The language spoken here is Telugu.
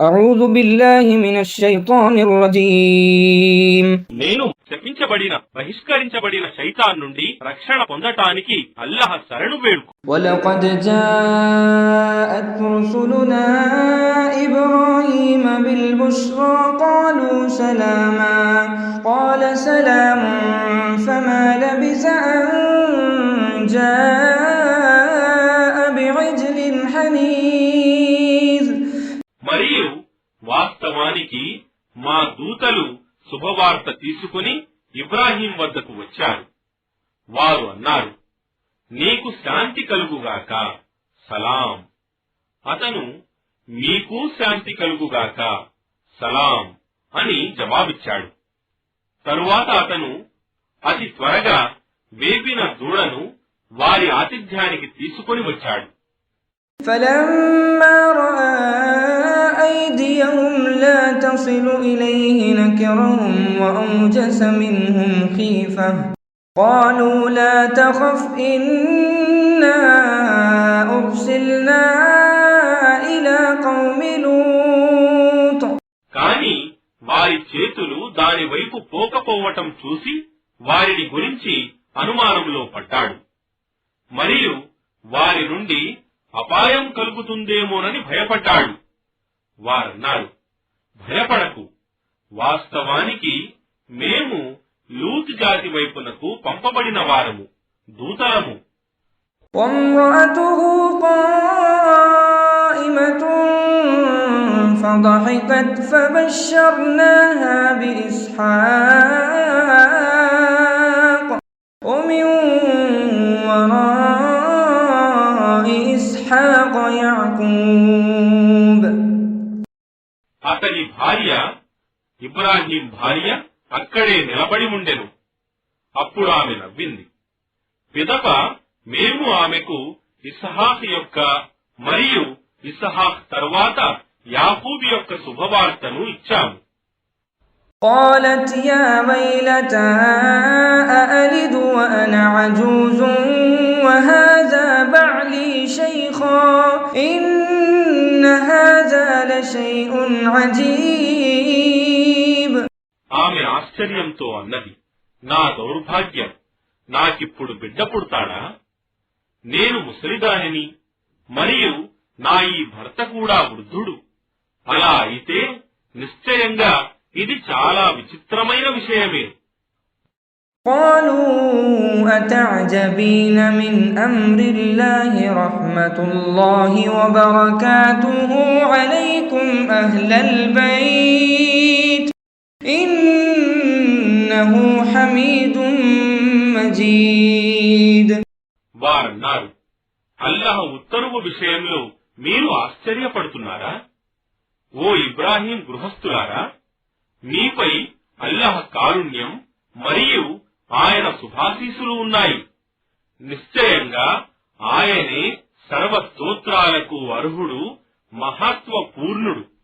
أعوذ بالله من الشيطان الرجيم నేను శపించబడిన బహిష్కరించబడిన శైతాన్ నుండి రక్షణ పొందటానికి అల్లాహ్ శరణు వేడుకు. ولقد جاءت رسلنا إبراهيم بالبشرى قالوا سلاما قال سلام فما لبث أن جاء بعجل حنيذ. మరియు వాస్తవానికి మా దూతలు శుభవార్త తీసుకుని ఇబ్రాహీం వద్దకు వచ్చారు. వారు అన్నారు, నీకు శాంతి కలుగుగాక, సలాం. అతను, మీకు శాంతి కలుగుగాక, సలాం అని జవాబిచ్చాడు. తరువాత అతను అతి త్వరగా వేపిన దూడను వారి ఆతిథ్యానికి తీసుకొని వచ్చాడు. فلما رأى أيديهم لا تصل إليه نكرهم وأوجس منهم خيفة قالوا لا تخف إنا أرسلنا إلى قوم لوط. కాని వారి చేతులు దాని వైపు పోకపోవటం చూసి వారిని గురించి అనుమానంలో పడ్డాడు. మరియు వారి నుండి అపాయం కలుగుతుందేమోనని భయపడ్డాడు. వారన్నారు, భయపడకు, వాస్తవానికి మేము లూత్ జాతి వైపునకు పంపబడిన వారము, దూతలము. وامرأته قائمة فضحكت فبشرناها بإسحاق ومن وراء إسحاق يعقوب. అతని భార్య, ఇబ్రాహీం భార్య అక్కడే నిలబడి ఉండెను. అప్పుడు ఆమె నవ్వింది. పిదప మేము ఆమెకు ఇస్హాక్ యొక్క మరియు ఇస్హాక్ తరువాత యాకూబు యొక్క శుభవార్తను ఇచ్చాము. قالت يا ويلتى أألد وأنا عجوز وهذا بعلي شيخا إن هذا لشيء عجيب. ఆమె ఆశ్చర్యంతో అన్నది, నా దౌర్భాగ్యం, నాకిప్పుడు బిడ్డ పుడతాడా? నేను ముసలిదానిని, మరియు నా ఈ భర్త కూడా వృద్ధుడు. అలా అయితే నిశ్చయంగా ఇది చాలా విచిత్రమైన విషయమే. قالوا أتعجبين من أمر الله رحمة الله وبركاته عليكم أهل البيت إنه حميد مجيد. వారన్నారు, అల్లాహ్ ఉత్తర్వు విషయంలో మీరు ఆశ్చర్యపడుతున్నారా? ఓ ఇబ్రాహీం గృహస్థులారా, మీపై అల్లాహ్ కారుణ్యం మరియు ఆయన శుభాశీసులు ఉన్నాయి. నిశ్చయంగా ఆయనే సర్వ స్తోత్రాలకు అర్హుడు, మహత్వ పూర్ణుడు.